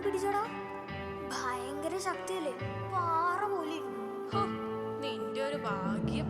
പിടിച്ചോടാ? ഭയങ്കര ശക്തിയല്ലേ, പാറ പോലെ ഇരുന്നു. നിന്റെ ഒരു ഭാഗ്യം.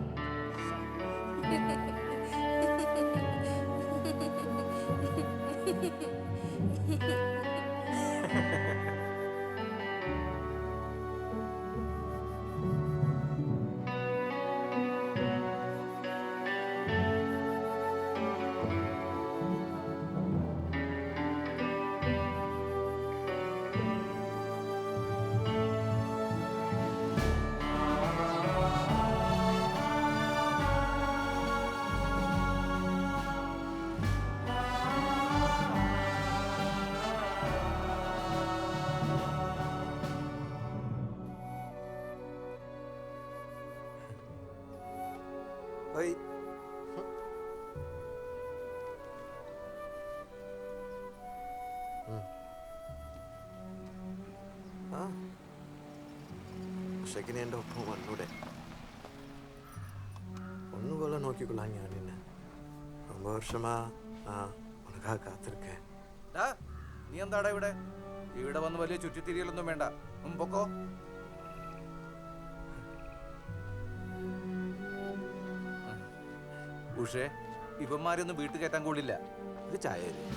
Oi. ഉഷക്കിനെ എൻ്റെ ഒപ്പം വന്നൂടെ? ഒന്നുപോലെ നോക്കിക്കൊള്ളാം ഞാൻ നിന്നെ. 9 വർഷമാ ഉണക്കാ കാത്തിരിക്കേ. നീ എന്താടാ ഇവിടെ? ഇവിടെ വന്ന് വലിയ ചുറ്റിത്തിരിയലൊന്നും വേണ്ട. പൊക്കോ. ഉഷേ, ഇവന്മാരൊന്നും വീട്ടിൽ കയറ്റാൻ കൊള്ളില്ല. ഒരു ചായ തരൂ.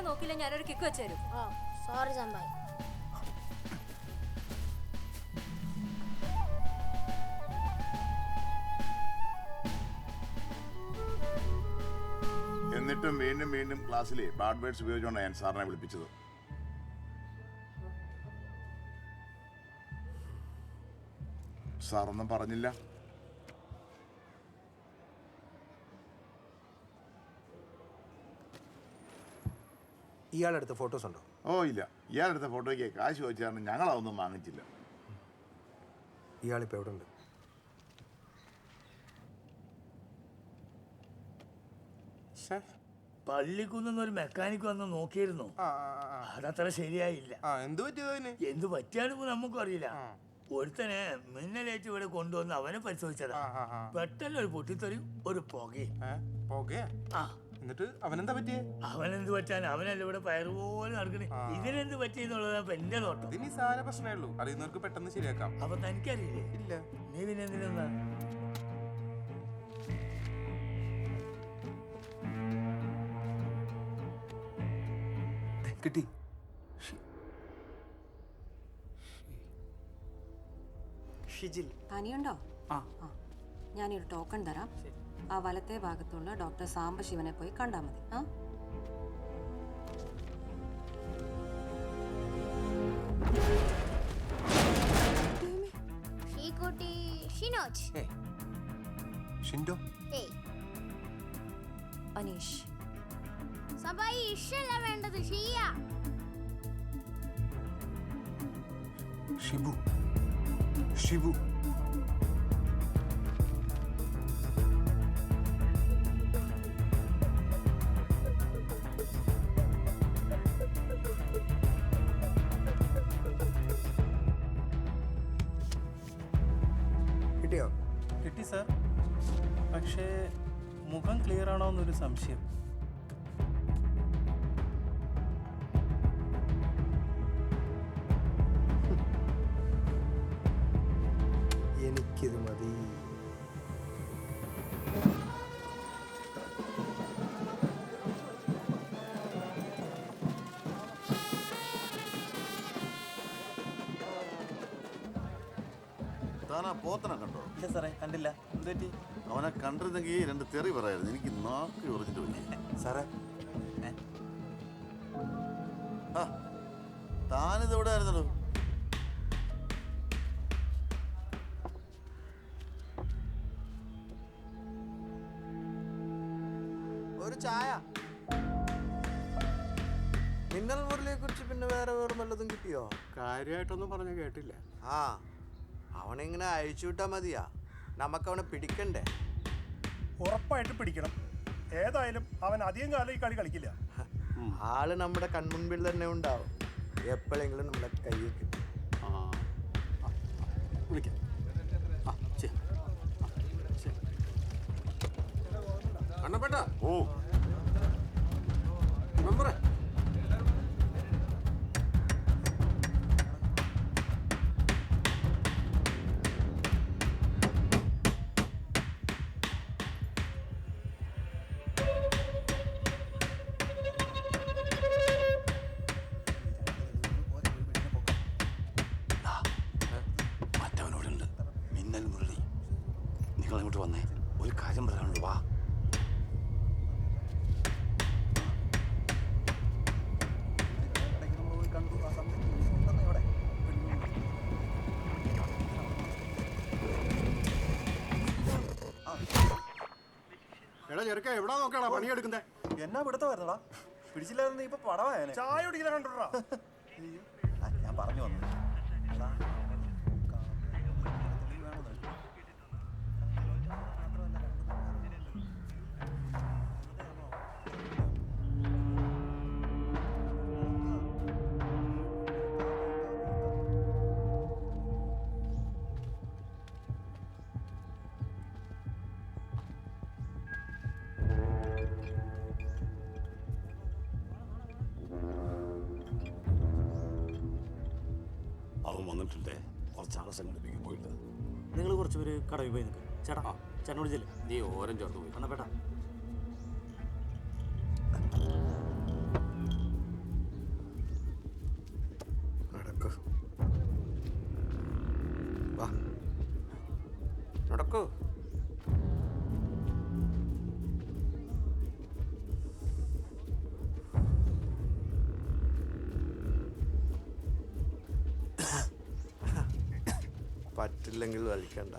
നോക്കില്ല, ഞാനൊരു കിക്ക് വെച്ചു തരും. സോറി ചമ്പായി. എന്നിട്ടും വീണ്ടും വീണ്ടും ക്ലാസ്സിലെ ബാഡ് വേർഡ്സ് ഉപയോഗിച്ചുകൊണ്ടാണ് ഞാൻ സാറിനെ വിളിപ്പിച്ചത്. സാറൊന്നും പറഞ്ഞില്ല. ഇയാളെടുത്ത ഫോട്ടോസ് ഉണ്ടോ? ഓ ഇല്ല, ഇയാളെടുത്ത ഫോട്ടോയ്ക്ക് കാശ് ചോദിച്ചാൽ ഞങ്ങളതൊന്നും വാങ്ങിച്ചില്ല. ഇയാളിപ്പോൾ എവിടെ ഉണ്ട്? പള്ളിക്കുന്ന് ഒരു മെക്കാനിക് വന്ന് നോക്കിയിരുന്നു. അതത്ര ശരിയായില്ല. എന്ത് പറ്റിയാലും നമുക്കും അറിയില്ല. ഒരുത്തനെ മിന്നലേറ്റ് ഇവിടെ കൊണ്ടുവന്ന് അവനെ പരിശോധിച്ചതാ. പെട്ടെന്ന് ഒരു പൊട്ടിത്തെറിയും ഒരു പുകയും. എന്നിട്ട് അവനെന്താ പറ്റിയേ? അവനെന്ത് പറ്റാൻ? അവനല്ല ഇവിടെ പയറുപോലെ നടക്കണേ. ഇതിനെന്ത് പറ്റിയെന്നുള്ളതാണ് എന്റെ നോട്ടം. ഇതിന് സാര പ്രശ്നമേ ഉള്ളൂ, അറിയുന്നവർക്ക് പെട്ടെന്ന് ശരിയാക്കാം. അപ്പൊ തനിക്കറിയില്ലേ? ഇല്ല. നീ പിന്നെ എന്തിനാ? കിട്ടി. പനിയുണ്ടോ? ഞാനൊരു ടോക്കൺ തരാം. ആ വലത്തെ ഭാഗത്തുള്ള ഡോക്ടർ സാംബശിവനെ പോയി കണ്ടാൽ മതി. അനീഷ്. വേണ്ടത് ഷിബു. ഷിബു. കിട്ടിയോ? കിട്ടി സാർ. പക്ഷേ മുഖം ക്ലിയർ ആണോ എന്നൊരു സംശയം. എനിക്കിത് മതി. താൻ ആ പോത്തനെ കണ്ടോ? ഇല്ല സാറേ കണ്ടില്ല. എന്ത് പറ്റി? അവനെ കണ്ടിരുന്നെങ്കിൽ രണ്ട് തെറി പറയായിരുന്നു. എനിക്ക് നാക്ക് ഉറഞ്ഞിട്ട് പോയി. സാറേ ആ താനിത് എവിടെ ആയിരുന്നല്ലോ? ഒരു ചായ. മിന്നൽ മുരളിയെ കുറിച്ച് പിന്നെ വേറെ വല്ലതും കിട്ടിയോ? കാര്യമായിട്ടൊന്നും പറഞ്ഞു കേട്ടില്ല. ആ, അവനിങ്ങനെ അഴിച്ചു വിട്ടാ മതിയാ, നമുക്കവനെ പിടിക്കണ്ടേ? ഉറപ്പായിട്ട് പിടിക്കണം. ഏതായാലും അവൻ അധികം കാലം ഈ കളി കളിക്കില്ല. ആള് നമ്മുടെ കൺമുൻപിൽ തന്നെ ഉണ്ടാവും. എപ്പോഴെങ്കിലും നമ്മുടെ കയ്യിൽ കിട്ടും. വിളിക്കാം. അണ്ണപ്പേട്ട ഓ മെമ്പറേ, മറ്റവനോടുണ്ട് മിന്നൽ മുരളി. നിങ്ങൾ ഇങ്ങോട്ട് വന്നേ, ഒരു കാര്യം പറയാനുണ്ട്. വാ. എടാ ചെറുക്ക എവിടാ നോക്കാടാ പണിയെടുക്കുന്നേ? എന്നാ പിടുത്തമായിരുന്നടാ? പിടിച്ചില്ലായിരുന്നു ഇപ്പൊ പടവായനെ. ചായ കുടിക്കാൻ കണ്ടോടാ. ഞാൻ പറഞ്ഞു വന്നു. അവൻ വന്നിട്ടുണ്ടേ, കുറച്ചാളെ സംഘടിപ്പിക്കാൻ പോയിട്ട്. നിങ്ങൾ കുറച്ച് പേര് കടവിൽ പോയി നിൽക്കും. ചേട്ടാ ചേട്ടനോട് ചെല്ലേ. നീ ഓരം ചേർത്ത് പോയി. എന്നാ പേട്ടാ. നടക്കൂ, വാ, നടക്കൂ. പറ്റില്ലെങ്കിൽ വലിക്കണ്ട.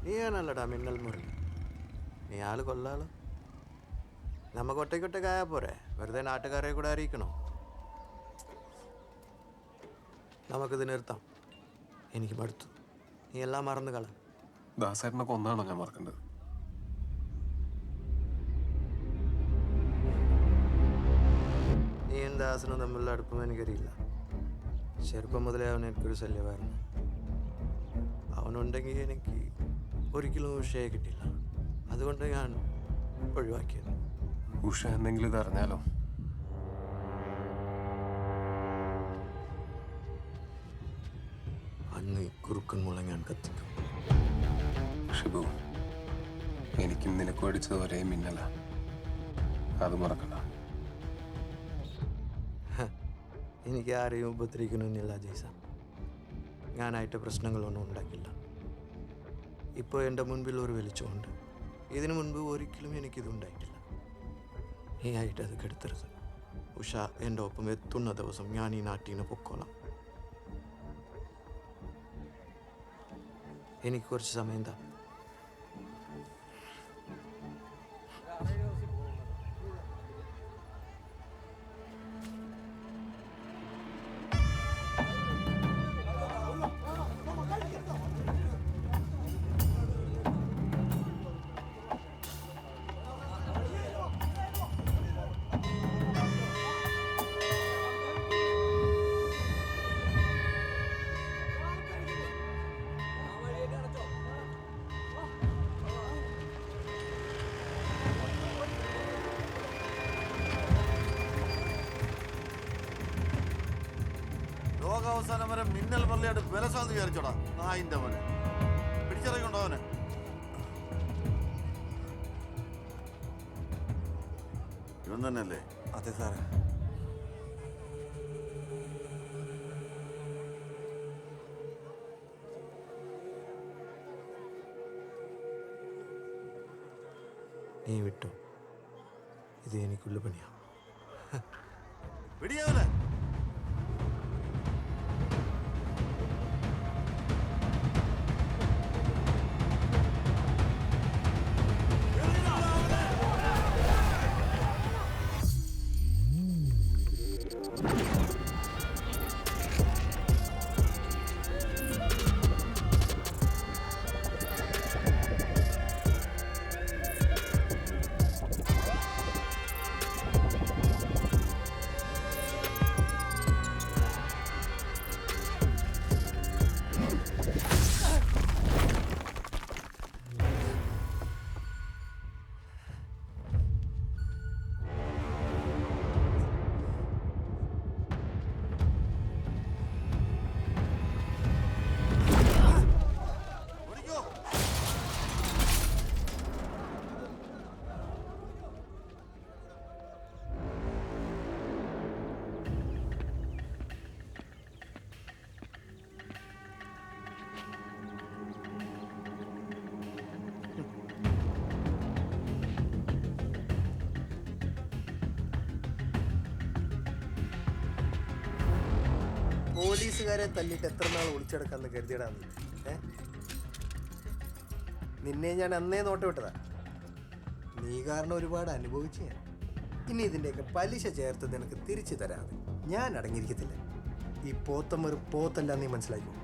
നീയാണല്ലടാ മിന്നൽ മുരളി. നീ ആള് കൊള്ളാള്. നമുക്ക് ഒറ്റയ്ക്കൊറ്റക്കായാ പോരെ, വെറുതെ നാട്ടുകാരെ കൂടെ അറിയിക്കണോ? നമുക്കിത് നിർത്താം. എനിക്ക് മടുത്തു. നീ എല്ലാം മറന്നു കള. ദാസേട്ടനെ കൊന്നാണോ ഞാൻ മറക്കേണ്ടത്? നീയും ദാസനും തമ്മിലുള്ള അടുപ്പം എനിക്കറിയില്ല. ചെറുപ്പം മുതലേ അവൻ എനിക്കൊരു ശല്യമായിരുന്നു. അവനുണ്ടെങ്കിൽ എനിക്ക് ഒരിക്കലും ഉഷയെ കിട്ടില്ല. അതുകൊണ്ട് ഞാൻ ഒഴിവാക്കിയത്. ഉഷ എന്തെങ്കിലും ഇത് അറിഞ്ഞാലോ? അന്ന് ഈ കുറുക്കൻ മുള ഞാൻ കത്തിക്കും. ഷിബു, എനിക്കും നിനക്കും അടിച്ചത് ഒരേ മിന്നല. അത് മറക്കണ്ട. എനിക്ക് ആരെയും ഉപദ്രവിക്കണമെന്നില്ല ജയ്സ. ഞാനായിട്ട് പ്രശ്നങ്ങളൊന്നും ഉണ്ടാക്കില്ല. ഇപ്പോൾ എൻ്റെ മുൻപിൽ ഒരു വെളിച്ചമുണ്ട്. ഇതിനു മുൻപ് ഒരിക്കലും എനിക്കിതുണ്ടായിട്ടില്ല. നീ ആയിട്ട് അത് കെടുത്തരുത്. ഉഷ എൻ്റെ ഒപ്പം എത്തുന്ന ദിവസം ഞാൻ ഈ നാട്ടിൽ നിന്ന് പൊക്കോളാം. എനിക്ക് കുറച്ച് സമയം താ. ലോകാവസാനം വരെ മിന്നൽ മുരളിയായിട്ട് വിലസാന്ന് വിചാരിച്ചോടാ നായിന്റെ മോനെ. പിടിച്ചിറങ്ങിണ്ടോ അവനെ? ഇവൻ തന്നെയല്ലേ? അതെ സാറേ. നീ വിട്ടോ, ഇത് എനിക്കുള്ള പണിയാണ്. പിടിയാവനെ. പോലീസുകാരെ തല്ലിട്ട് എത്ര നാൾ ഒളിച്ചെടുക്കാന്ന് കരുതിയിടാ നീ? നിന്നെ ഞാൻ അന്നേ നോട്ടം വിട്ടതാ. നീ കാരണം ഒരുപാട് അനുഭവിച്ചു ഞാൻ. ഇനി ഇതിൻ്റെയൊക്കെ പലിശ ചേർത്ത് നിനക്ക് തിരിച്ചു തരാതെ ഞാൻ അടങ്ങിയിരിക്കത്തില്ല. ഈ പോത്തം ഒരു പോത്തല്ല, നീ മനസ്സിലാക്കൂ.